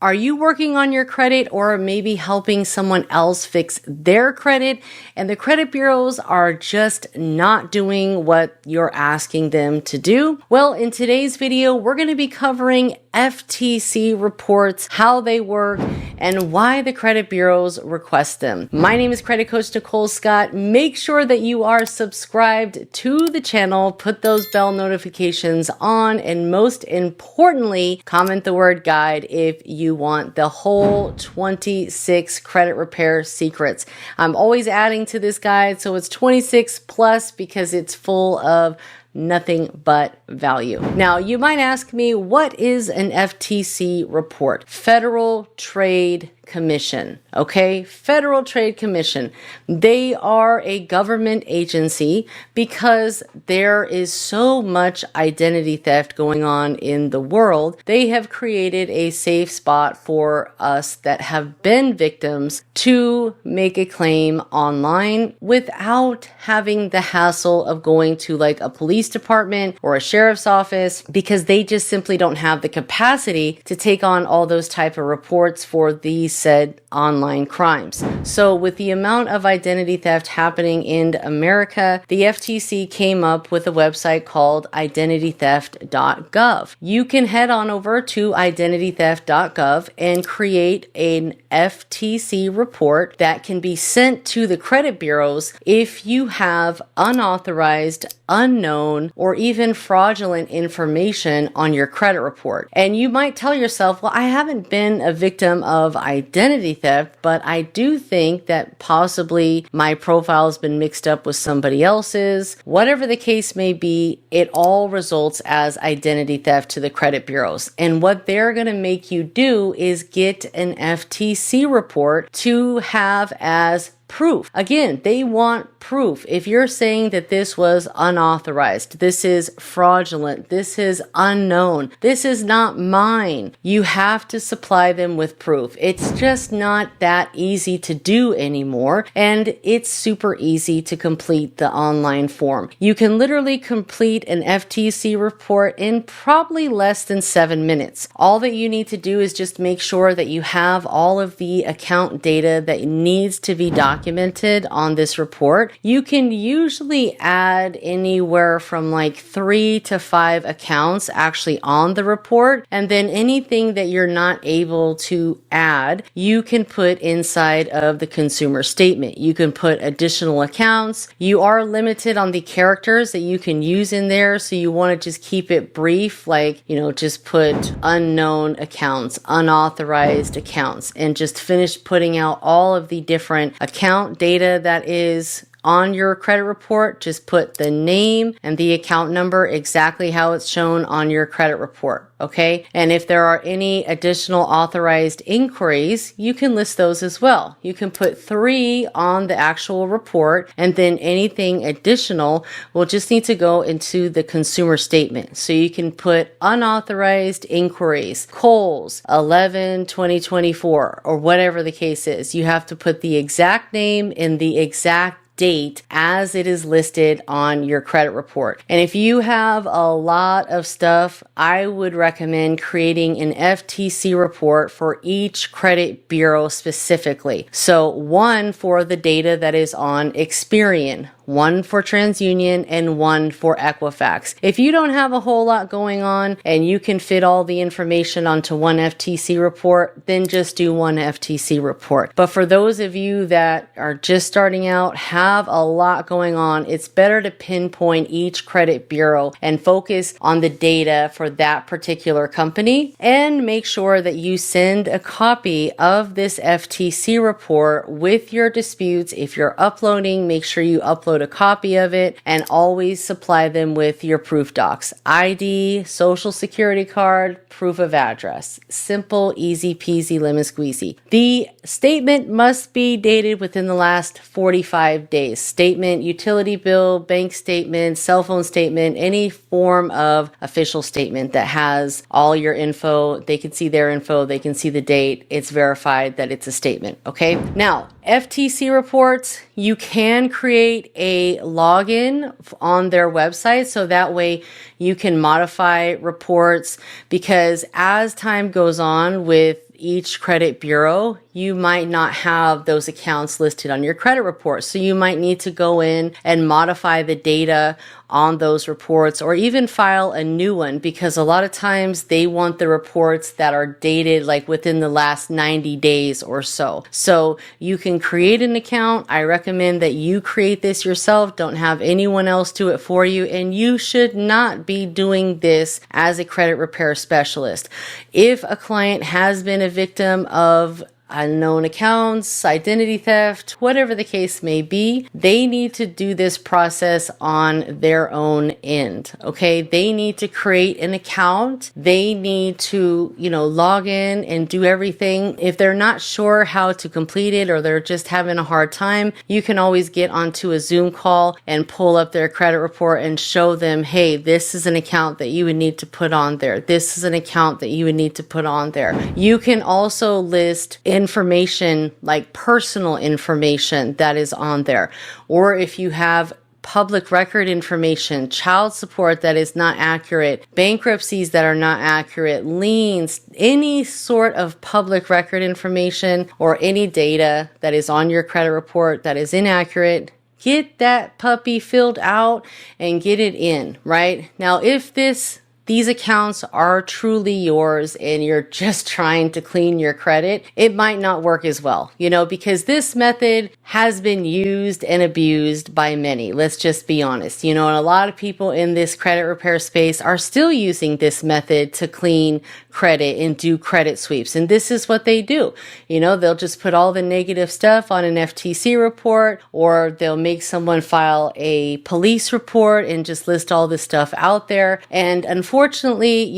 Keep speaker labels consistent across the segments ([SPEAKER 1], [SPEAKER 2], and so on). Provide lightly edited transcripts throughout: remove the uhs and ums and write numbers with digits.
[SPEAKER 1] Are you working on your credit or maybe helping someone else fix their credit and the credit bureaus are just not doing what you're asking them to do? Well, in today's video, we're going to be covering FTC reports, how they work, and why the credit bureaus request them. My name is Credit Coach Nicole Scott. Make sure that you are subscribed to the channel, put those bell notifications on, and most importantly, comment the word guide if you want the whole 26 credit repair secrets. I'm always adding to this guide, so it's 26 plus because it's full of nothing but value. Now, you might ask me, what is an FTC report? Federal Trade Commission, okay? Federal Trade Commission. They are a government agency because there is so much identity theft going on in the world. They have created a safe spot for us that have been victims to make a claim online without having the hassle of going to like a police department or a sheriff's office, because they just simply don't have the capacity to take on all those type of reports for these said online crimes. So with the amount of identity theft happening in America, the FTC came up with a website called identitytheft.gov. You can head on over to identitytheft.gov and create an FTC report that can be sent to the credit bureaus if you have unauthorized, unknown, or even fraudulent information on your credit report. And you might tell yourself, well, I haven't been a victim of identity theft, but I do think that possibly my profile has been mixed up with somebody else's. Whatever the case may be, it all results as identity theft to the credit bureaus. And what they're going to make you do is get an FTC report to have as proof. Again, they want proof. If you're saying that this was unauthorized, this is fraudulent, this is unknown, this is not mine, you have to supply them with proof. It's just not that easy to do anymore, and it's super easy to complete the online form. You can literally complete an FTC report in probably less than 7 minutes. All that you need to do is just make sure that you have all of the account data that needs to be documented on this report. You can usually add anywhere from like 3 to 5 accounts actually on the report, and then anything that you're not able to add, you can put inside of the consumer statement. You can put additional accounts. You are limited on the characters that you can use in there, so you want to just keep it brief, like, just put unknown accounts, unauthorized accounts, and just finish putting out all of the different account data that is on your credit report. Just put the name and the account number exactly how it's shown on your credit report, okay? And if there are any additional authorized inquiries, you can list those as well. You can put 3 on the actual report, and then anything additional will just need to go into the consumer statement. So you can put unauthorized inquiries, Kohl's 11/2024, or whatever the case is. You have to put the exact name and the exact date as it is listed on your credit report. And if you have a lot of stuff, I would recommend creating an FTC report for each credit bureau specifically. So one for the data that is on Experian, one for TransUnion, and one for Equifax. If you don't have a whole lot going on and you can fit all the information onto one FTC report, then just do one FTC report. But for those of you that are just starting out, have a lot going on, it's better to pinpoint each credit bureau and focus on the data for that particular company, and make sure that you send a copy of this FTC report with your disputes. If you're uploading, make sure you upload a copy of it, and always supply them with your proof docs: ID, social security card, proof of address. Simple, easy peasy, lemon squeezy. The statement must be dated within the last 45 days. Statement, utility bill, bank statement, cell phone statement, any form of official statement that has all your info. They can see their info, they can see the date, it's verified that it's a statement, okay? Now, FTC reports, you can create a login on their website, so that way you can modify reports, because as time goes on with each credit bureau, you might not have those accounts listed on your credit report. So you might need to go in and modify the data on those reports, or even file a new one, because a lot of times they want the reports that are dated like within the last 90 days or so. So you can create an account. I recommend that you create this yourself. Don't have anyone else do it for you. And you should not be doing this as a credit repair specialist. If a client has been a victim of unknown accounts, identity theft, whatever the case may be, they need to do this process on their own end. Okay. They need to create an account. They need to, log in and do everything. If they're not sure how to complete it, or they're just having a hard time, you can always get onto a Zoom call and pull up their credit report and show them, hey, this is an account that you would need to put on there. This is an account that you would need to put on there. You can also list information like personal information that is on there. Or if you have public record information, child support that is not accurate, bankruptcies that are not accurate, liens, any sort of public record information or any data that is on your credit report that is inaccurate, get that puppy filled out and get it in, right? Now, if these accounts are truly yours and you're just trying to clean your credit, it might not work as well, because this method has been used and abused by many. Let's just be honest, and a lot of people in this credit repair space are still using this method to clean credit and do credit sweeps. And this is what they do. They'll just put all the negative stuff on an FTC report, or they'll make someone file a police report and just list all this stuff out there. And unfortunately,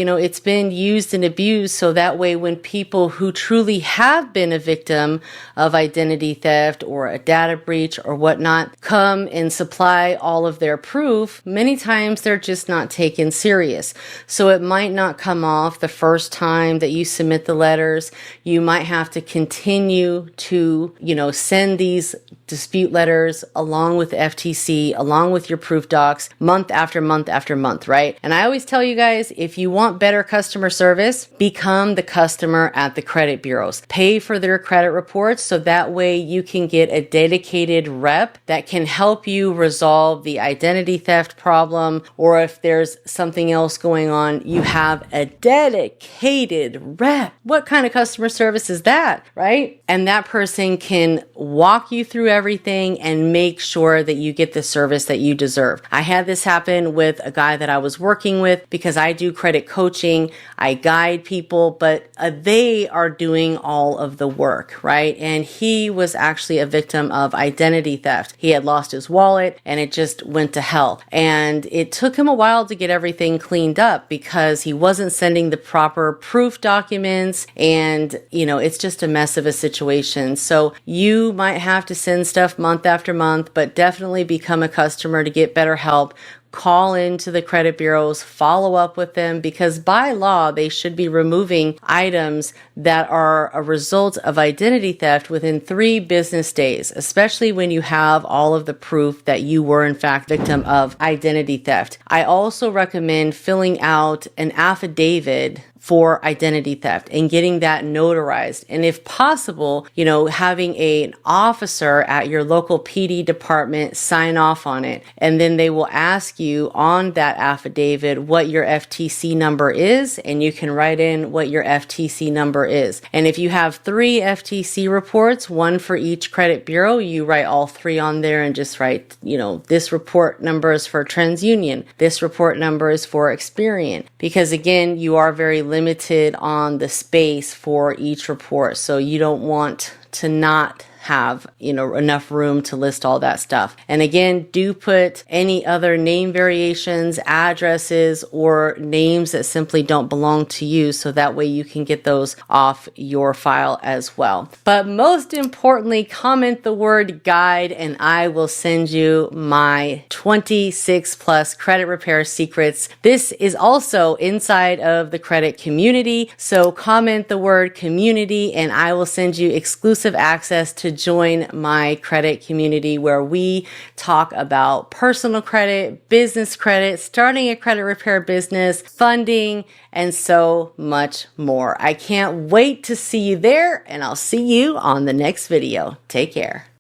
[SPEAKER 1] it's been used and abused. So that way, when people who truly have been a victim of identity theft or a data breach or whatnot come and supply all of their proof, many times they're just not taken serious. So it might not come off the first time that you submit the letters. You might have to continue to, send these dispute letters along with the FTC, along with your proof docs, month after month after month, right? And I always tell you guys, if you want better customer service, become the customer at the credit bureaus. Pay for their credit reports so that way you can get a dedicated rep that can help you resolve the identity theft problem, or if there's something else going on, you have a dedicated rep. What kind of customer service is that, right? And that person can walk you through everything and make sure that you get the service that you deserve. I had this happen with a guy that I was working with because I do credit coaching. I guide people, but they are doing all of the work, right? And he was actually a victim of identity theft. He had lost his wallet and it just went to hell. And it took him a while to get everything cleaned up because he wasn't sending the proper proof documents, and it's just a mess of a situation. So you might have to send stuff month after month, but definitely become a customer to get better help. Call into the credit bureaus, follow up with them, because by law, they should be removing items that are a result of identity theft within 3 business days, especially when you have all of the proof that you were in fact victim of identity theft. I also recommend filling out an affidavit for identity theft and getting that notarized. And if possible, having an officer at your local PD department sign off on it. And then they will ask you on that affidavit what your FTC number is, and you can write in what your FTC number is. And if you have 3 FTC reports, one for each credit bureau, you write all 3 on there and just write, this report number is for TransUnion. This report number is for Experian. Because again, you are very limited on the space for each report. So you don't want to not have enough room to list all that stuff. And again, do put any other name variations, addresses, or names that simply don't belong to you, so that way you can get those off your file as well. But most importantly, comment the word guide and I will send you my 26 plus credit repair secrets. This is also inside of the credit community. So comment the word community and I will send you exclusive access to to join my credit community where we talk about personal credit, business credit, starting a credit repair business, funding, and so much more. I can't wait to see you there, and I'll see you on the next video. Take care.